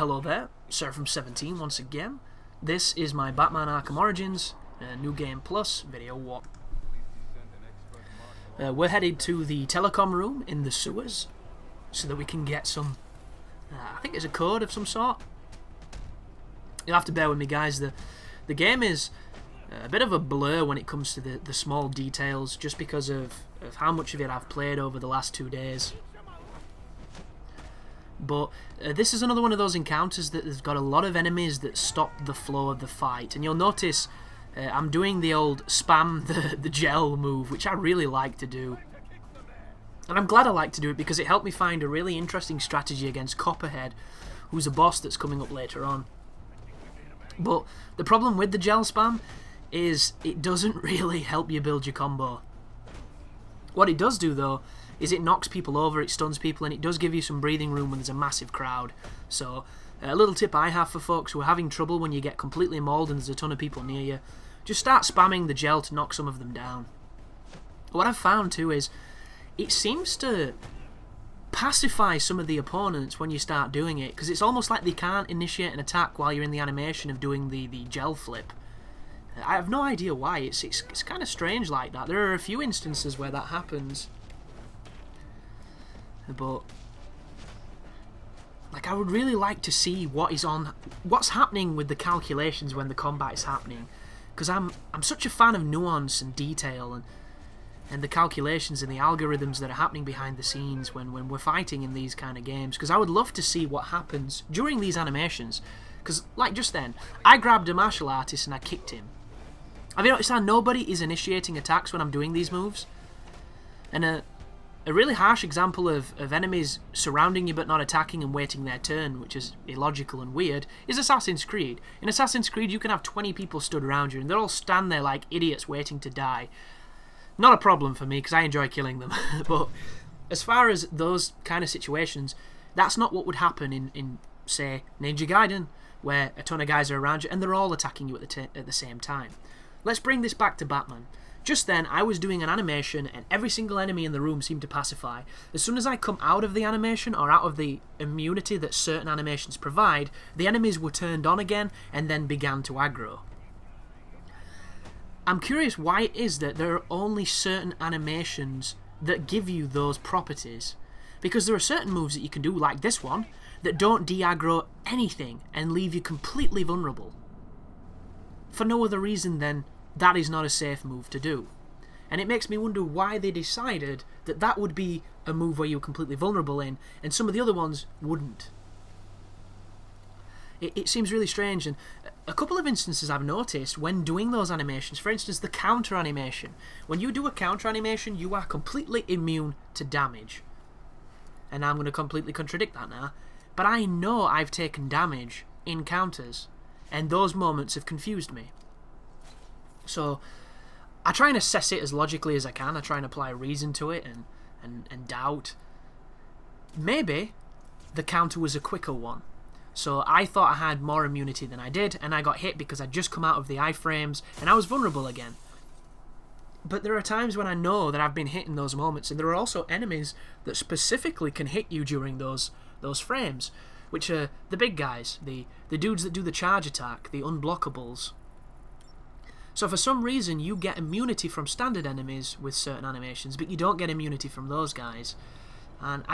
Hello there, Seraphim17 once again. This is my Batman Arkham Origins New Game Plus video walk. We're headed to the Telecom room in the sewers so that we can get some, I think it's a code of some sort. You'll have to bear with me, guys. The game is a bit of a blur when it comes to the small details, just because of how much of it I've played over the last 2 days. But this is another one of those encounters that has got a lot of enemies that stop the flow of the fight. And you'll notice I'm doing the old spam the gel move, which I really like to do. And I'm glad I like to do it because it helped me find a really interesting strategy against Copperhead, who's a boss that's coming up later on. But the problem with the gel spam is it doesn't really help you build your combo. What it does do, though, is it knocks people over, it stuns people, and it does give you some breathing room when there's a massive crowd. So, a little tip I have for folks who are having trouble when you get completely mauled and there's a ton of people near you, just start spamming the gel to knock some of them down. What I've found, too, is it seems to pacify some of the opponents when you start doing it, because it's almost like they can't initiate an attack while you're in the animation of doing the gel flip. I have no idea why. It's kind of strange like that. There are a few instances where that happens. But like, I would really like to see what's happening with the calculations when the combat is happening, because I'm such a fan of nuance and detail and the calculations and the algorithms that are happening behind the scenes when we're fighting in these kind of games, because I would love to see what happens during these animations. Because like just then, I grabbed a martial artist and I kicked him. Have you noticed how nobody is initiating attacks when I'm doing these moves? And a really harsh example of enemies surrounding you but not attacking and waiting their turn, which is illogical and weird, is Assassin's Creed. In Assassin's Creed, you can have 20 people stood around you and they'll all stand there like idiots waiting to die. Not a problem for me because I enjoy killing them. But as far as those kind of situations, that's not what would happen in say, Ninja Gaiden, where a ton of guys are around you and they're all attacking you at the same time. Let's bring this back to Batman. Just then, I was doing an animation and every single enemy in the room seemed to pacify. As soon as I come out of the animation or out of the immunity that certain animations provide, the enemies were turned on again and then began to aggro. I'm curious why it is that there are only certain animations that give you those properties. Because there are certain moves that you can do, like this one, that don't de-aggro anything and leave you completely vulnerable. For no other reason than that is not a safe move to do. And it makes me wonder why they decided that that would be a move where you were completely vulnerable in, and some of the other ones wouldn't. It seems really strange, and a couple of instances I've noticed when doing those animations, for instance the counter animation. When you do a counter animation, you are completely immune to damage. And I'm going to completely contradict that now, but I know I've taken damage in counters, and those moments have confused me. So I try and assess it as logically as I can. I try and apply reason to it and doubt. Maybe the counter was a quicker one. So I thought I had more immunity than I did, and I got hit because I'd just come out of the iframes and I was vulnerable again. But there are times when I know that I've been hit in those moments, and there are also enemies that specifically can hit you during those frames, which are the big guys, the dudes that do the charge attack, the unblockables. So for some reason you get immunity from standard enemies with certain animations, but you don't get immunity from those guys. And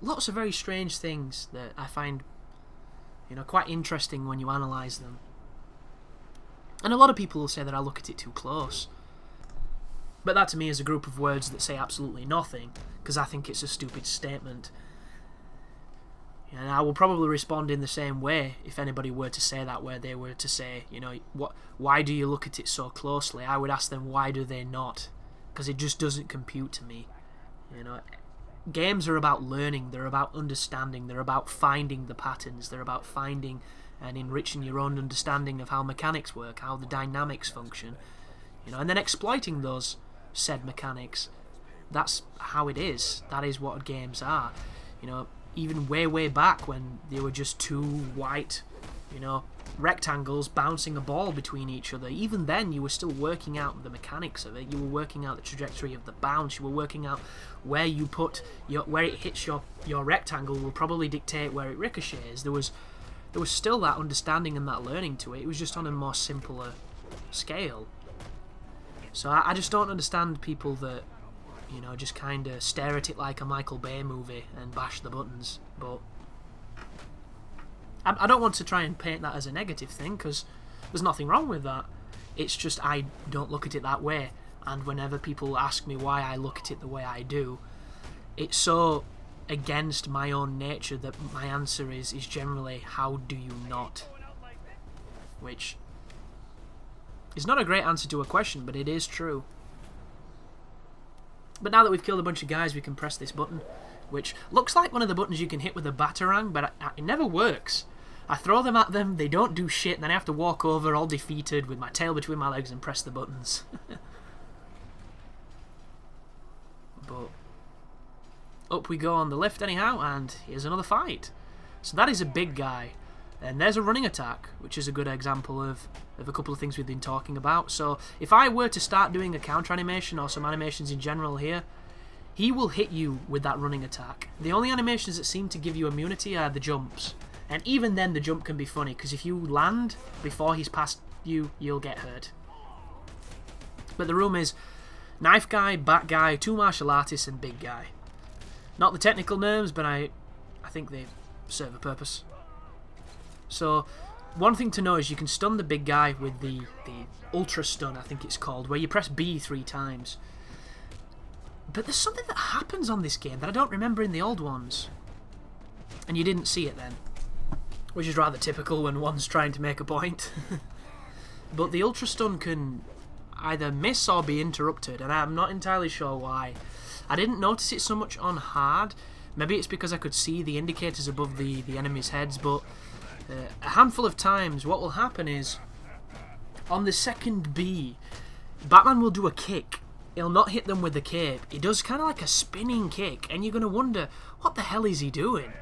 lots of very strange things that I find, quite interesting when you analyse them. And a lot of people will say that I look at it too close. But that to me is a group of words that say absolutely nothing, because I think it's a stupid statement. And I will probably respond in the same way if anybody were to say that, where they were to say, why do you look at it so closely? I would ask them, why do they not? Because it just doesn't compute to me. Games are about learning, they're about understanding, they're about finding the patterns, they're about finding and enriching your own understanding of how mechanics work, how the dynamics function, and then exploiting those said mechanics. That's how it is. That is what games are. Even way back when they were just two white you know, rectangles bouncing a ball between each other. Even then, you were still working out the mechanics of it. You were working out the trajectory of the bounce. You were working out where you put where it hits your rectangle will probably dictate where it ricochets. There was still that understanding and that learning to it. It was just on a more simpler scale. So I just don't understand people that, you know, just kind of stare at it like a Michael Bay movie and bash the buttons. But I don't want to try and paint that as a negative thing, because there's nothing wrong with that. It's just I don't look at it that way, and whenever people ask me why I look at it the way I do, it's so against my own nature that my answer is generally, how do you not? Which is not a great answer to a question, but it is true. But now that we've killed a bunch of guys, we can press this button, which looks like one of the buttons you can hit with a batarang, but it never works. I throw them at them, they don't do shit, and then I have to walk over all defeated with my tail between my legs and press the buttons. But up we go on the lift anyhow, and here's another fight. So that is a big guy. And there's a running attack, which is a good example of a couple of things we've been talking about. So if I were to start doing a counter animation or some animations in general here, he will hit you with that running attack. The only animations that seem to give you immunity are the jumps. And even then the jump can be funny, because if you land before he's past you, you'll get hurt. But the room is knife guy, bat guy, two martial artists, and big guy. Not the technical names, but I think they serve a purpose. So one thing to know is you can stun the big guy with the ultra stun, I think it's called, where you press B 3 times. But there's something that happens on this game that I don't remember in the old ones. And you didn't see it then, which is rather typical when one's trying to make a point. But the ultra stun can either miss or be interrupted, and I'm not entirely sure why. I didn't notice it so much on hard. Maybe it's because I could see the indicators above the enemies' heads, but a handful of times what will happen is, on the second B, Batman will do a kick. He'll not hit them with the cape. He does kind of like a spinning kick, and you're going to wonder, what the hell is he doing?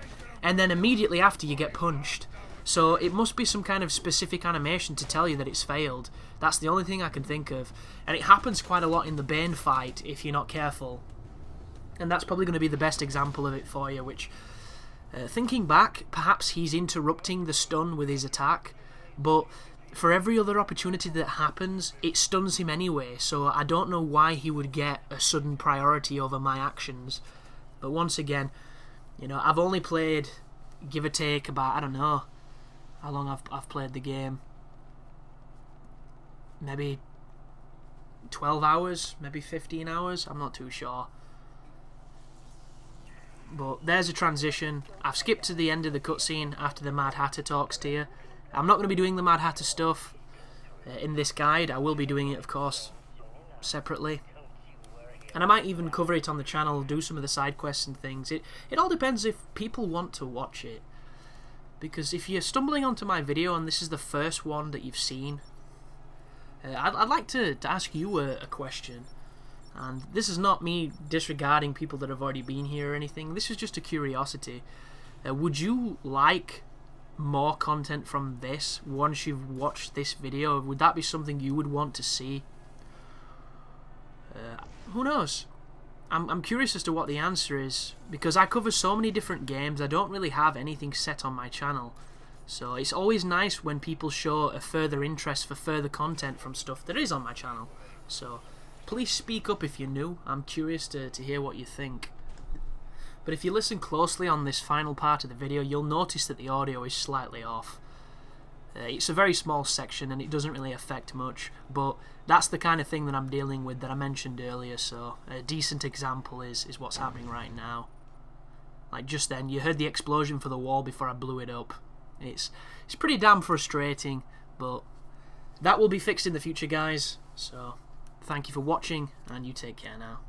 And then immediately after you get punched. So it must be some kind of specific animation to tell you that it's failed. That's the only thing I can think of. And it happens quite a lot in the Bane fight if you're not careful. And that's probably going to be the best example of it for you, which, thinking back, perhaps he's interrupting the stun with his attack, but for every other opportunity that happens, it stuns him anyway, so I don't know why he would get a sudden priority over my actions. But once again, you know, I've only played, give or take, about, I don't know how long I've played the game. Maybe 12 hours, maybe 15 hours, I'm not too sure. But there's a transition. I've skipped to the end of the cutscene after the Mad Hatter talks to you. I'm not going to be doing the Mad Hatter stuff in this guide. I will be doing it, of course, separately. And I might even cover it on the channel, do some of the side quests and things. It all depends if people want to watch it. Because if you're stumbling onto my video and this is the first one that you've seen, I'd like to ask you a question. And this is not me disregarding people that have already been here or anything. This is just a curiosity. Would you like more content from this once you've watched this video? Would that be something you would want to see? Who knows? I'm curious as to what the answer is, because I cover so many different games. I don't really have anything set on my channel, so it's always nice when people show a further interest for further content from stuff that is on my channel. So please speak up if you're new. I'm curious to hear what you think. But if you listen closely on this final part of the video, you'll notice that the audio is slightly off. It's a very small section and it doesn't really affect much, but that's the kind of thing that I'm dealing with that I mentioned earlier, so a decent example is what's happening right now. Like just then, you heard the explosion for the wall before I blew it up. It's pretty damn frustrating, but that will be fixed in the future, guys, so thank you for watching, and you take care now.